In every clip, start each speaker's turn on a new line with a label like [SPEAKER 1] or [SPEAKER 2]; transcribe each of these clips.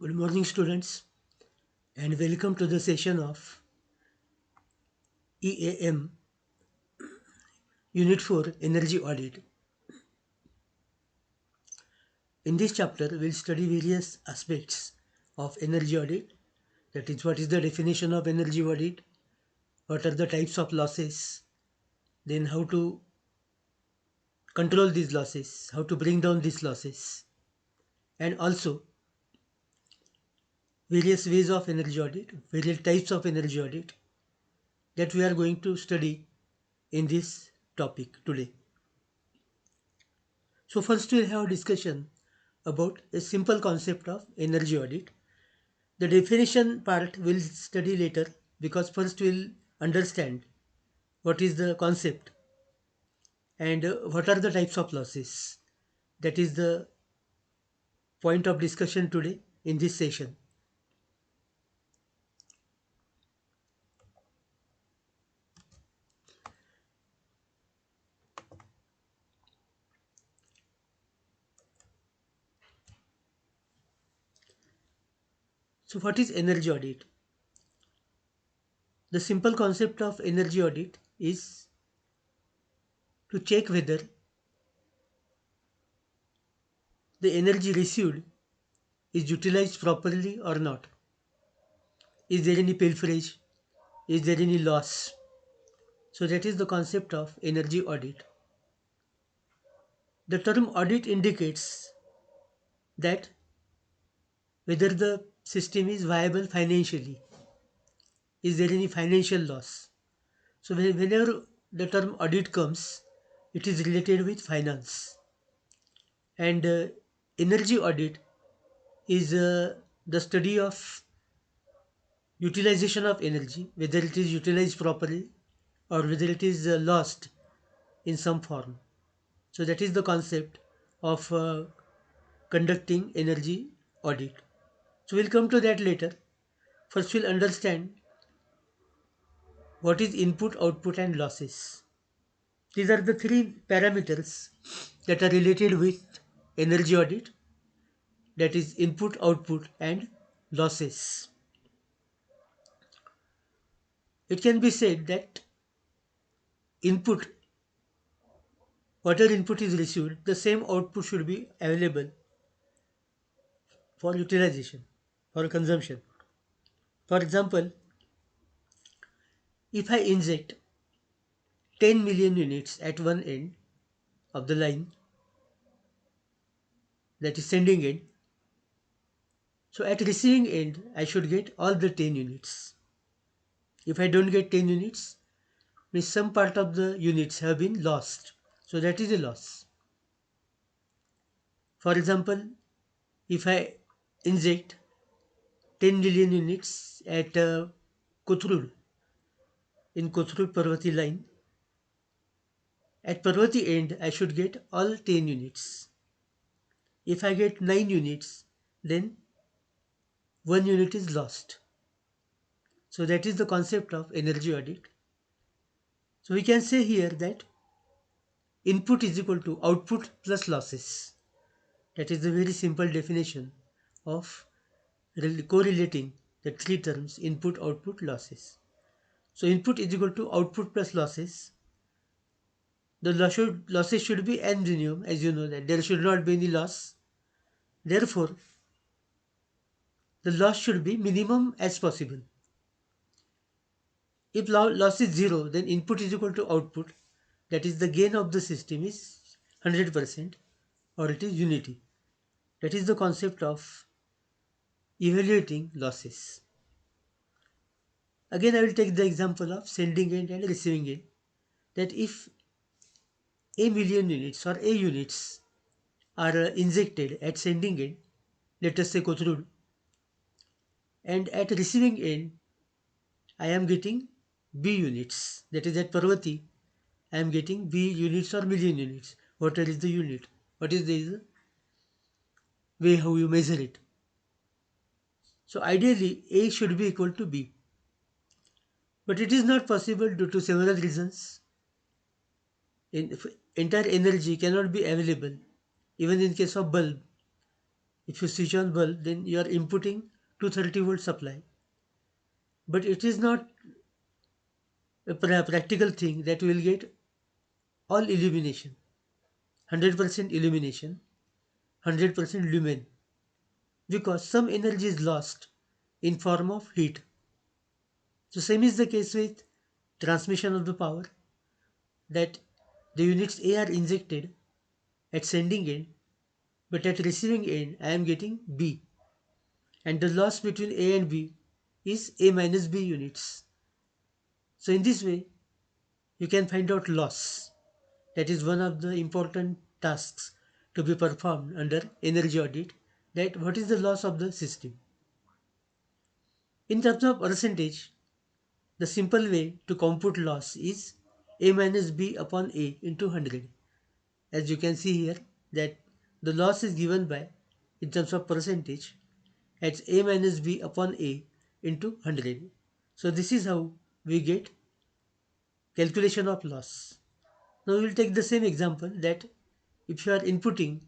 [SPEAKER 1] Good morning, students, and welcome to the session of EAM Unit 4 Energy Audit. In this chapter, we'll study various aspects of energy audit. That is, what is the definition of energy audit, what are the types of losses, then how to control these losses, how to bring down these losses, and also various ways of energy audit, various types of energy audit that we are going to study in this topic today. So first we'll have a discussion about a simple concept of energy audit. The definition part we'll study later because first we'll understand what is the concept and what are the types of losses. That is the point of discussion today in this session. So what is energy audit? The simple concept of energy audit is to check whether the energy received is utilized properly or not. Is there any pilferage? Is there any loss? So that is the concept of energy audit. The term audit indicates that whether the system is viable financially. Is there any financial loss? So whenever the term audit comes, it is related with finance. And energy audit is the study of utilization of energy, whether it is utilized properly or whether it is lost in some form. So that is the concept of conducting energy audit. So we'll come to that later. First we'll understand what is input, output and losses. These are the three parameters that are related with energy audit, that is input, output and losses. It can be said that input, whatever input is received, the same output should be available for utilization, for consumption. For example, if I inject 10 million units at one end of the line, that is sending end, so at receiving end I should get all the 10 units. If I don't get 10 units, means some part of the units have been lost. So that is a loss. For example, if I inject 10 million units at Kothurud, in Kothurud Parvati line, at Parvati end I should get all 10 units. If I get 9 units, then 1 unit is lost. So that is the concept of energy audit. So we can say here that input is equal to output plus losses. That is the very simple definition of correlating the three terms input, output, losses. So input is equal to output plus losses. The losses should be n minimum, as you know that there should not be any loss. Therefore, the loss should be minimum as possible. If loss is 0, then input is equal to output. That is the gain of the system is 100% or it is unity. That is the concept of evaluating losses. Again, I will take the example of sending end and receiving end. That if a million units or a units are injected at sending end, let us say Kothurud, and at receiving end, I am getting B units. That is at Parvati, I am getting B units or million units. Whatever is the unit, what is the way how you measure it. So ideally, A should be equal to B. But it is not possible due to several reasons. Entire energy cannot be available. Even in case of bulb, If you switch on bulb, then you are inputting 230-volt supply. But it is not a practical thing that you will get all illumination, 100% illumination, 100% lumen, because some energy is lost in form of heat. So same is the case with transmission of the power, that the units A are injected at sending end, but at receiving end I am getting B, and the loss between A and B is A minus B units. So in this way you can find out loss. That is one of the important tasks to be performed under energy audit, that what is the loss of the system. In terms of percentage, the simple way to compute loss is A minus B upon A into 100. As you can see here, that the loss is given by, in terms of percentage, as A minus B upon A into 100. So this is how we get calculation of loss. Now we will take the same example, that if you are inputting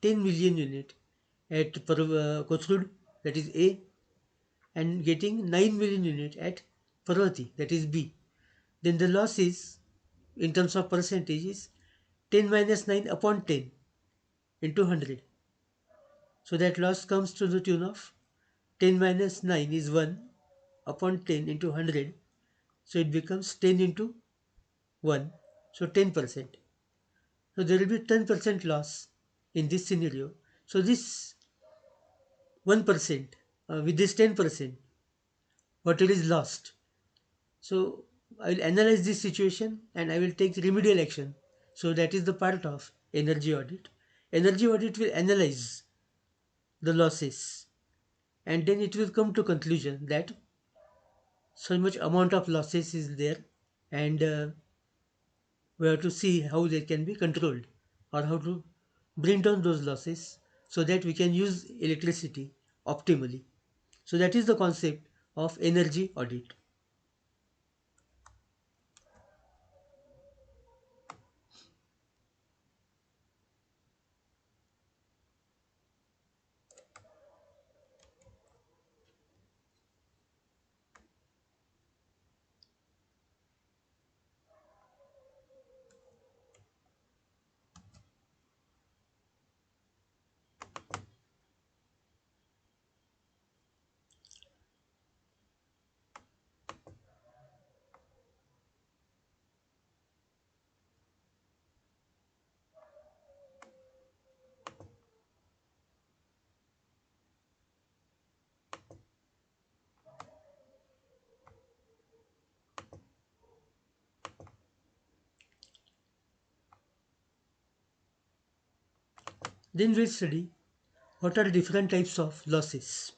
[SPEAKER 1] 10 million unit at Kothurud, that is A, and getting 9 million unit at Parvati, that is B, then the loss is, in terms of percentage, is 10 minus 9 upon 10 into 100. So that loss comes to the tune of 10 minus 9 is 1 upon 10 into 100. So it becomes 10 into 1, so 10%. So there will be 10% loss in this scenario. So this 1%, with this 10%, what it is lost. So I will analyze this situation and I will take remedial action. So that is the part of energy audit. Energy audit will analyze the losses, and then it will come to conclusion that so much amount of losses is there, and we have to see how they can be controlled, or how to bring down those losses so that we can use electricity optimally. So that is the concept of energy audit. Then we'll study what are different types of losses,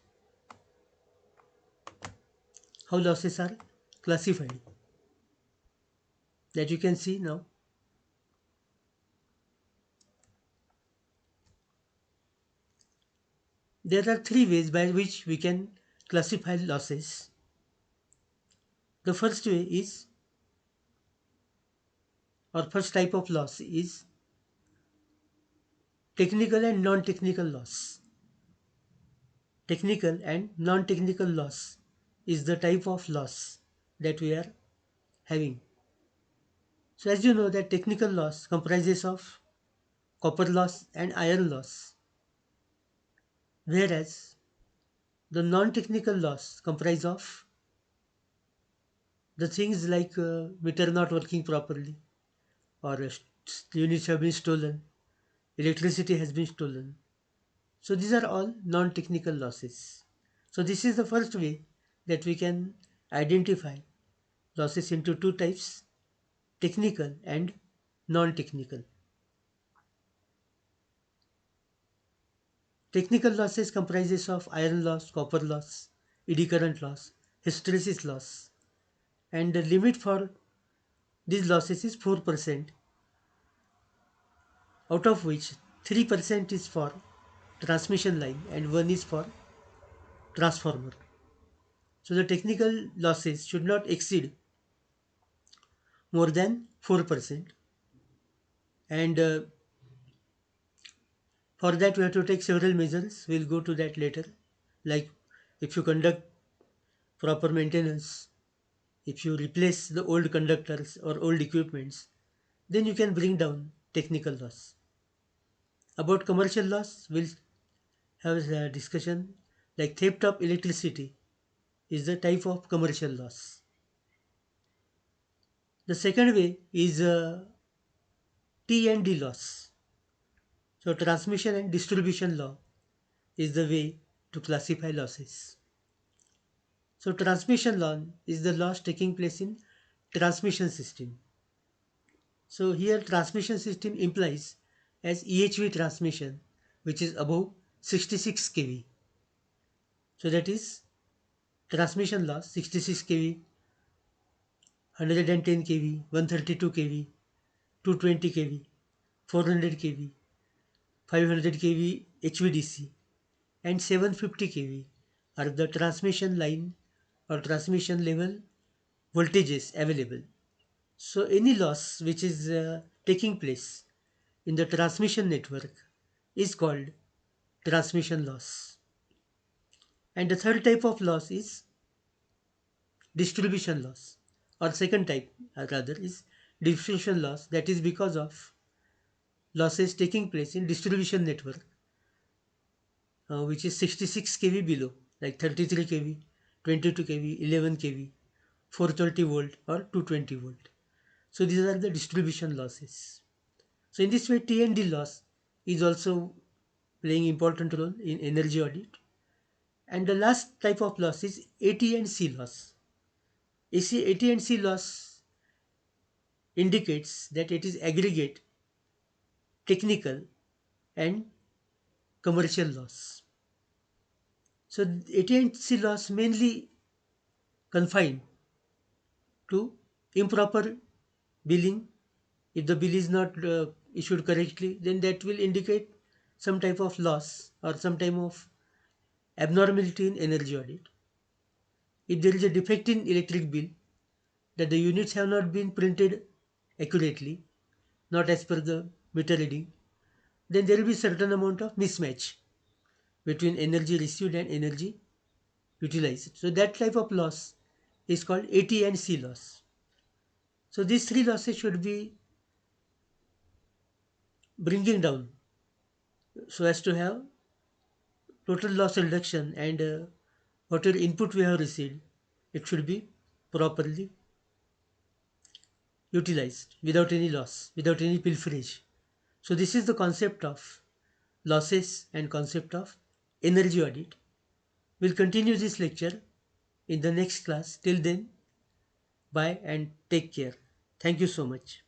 [SPEAKER 1] how losses are classified, that you can see now. There are three ways by which we can classify losses. The first way is, or first type of loss is, technical and non-technical loss. Technical and non-technical loss is the type of loss that we are having. So as you know that technical loss comprises of copper loss and iron loss, whereas the non-technical loss comprise of the things like meter not working properly, or units have been stolen, electricity has been stolen. So these are all non-technical losses. So this is the first way that we can identify losses into two types: technical and non-technical. Technical losses comprises of iron loss, copper loss, eddy current loss, hysteresis loss, and the limit for these losses is 4%, out of which 3% is for transmission line and 1 is for transformer. So the technical losses should not exceed more than 4%, and For that, we have to take several measures. We'll go to that later. Like if you conduct proper maintenance, if you replace the old conductors or old equipments, then you can bring down technical loss. About commercial loss, we'll have a discussion like theft of electricity is the type of commercial loss. The second way is T&D loss. So transmission and distribution law is the way to classify losses. So transmission loss is the loss taking place in transmission system. So here transmission system implies as EHV transmission which is above 66 kV. So that is transmission loss 66 kV, 110 kV, 132 kV, 220 kV, 400 kV, 500 kV HVDC and 750 kV are the transmission line or transmission level voltages available. So any loss which is taking place in the transmission network is called transmission loss. And the third type of loss is distribution loss, or second type rather is distribution loss, that is because of losses taking place in distribution network which is 66 kV below, like 33 kV, 22 kV, 11 kV, 430 volt or 220 volt. So these are the distribution losses. So in this way T&D loss is also playing important role in energy audit. And the last type of loss is AT&C loss. AT&C loss indicates that it is aggregate, technical and commercial loss. So AT&C loss mainly confined to improper billing. If the bill is not issued correctly, then that will indicate some type of loss or some type of abnormality in energy audit. If there is a defect in electric bill, that the units have not been printed accurately, not as per the meter reading, then there will be certain amount of mismatch between energy received and energy utilized. So that type of loss is called AT&C loss. So these three losses should be bringing down so as to have total loss reduction, and whatever input we have received, it should be properly utilized without any loss, without any pilferage. So this is the concept of losses and concept of energy audit. We'll continue this lecture in the next class. Till then, bye and take care. Thank you so much.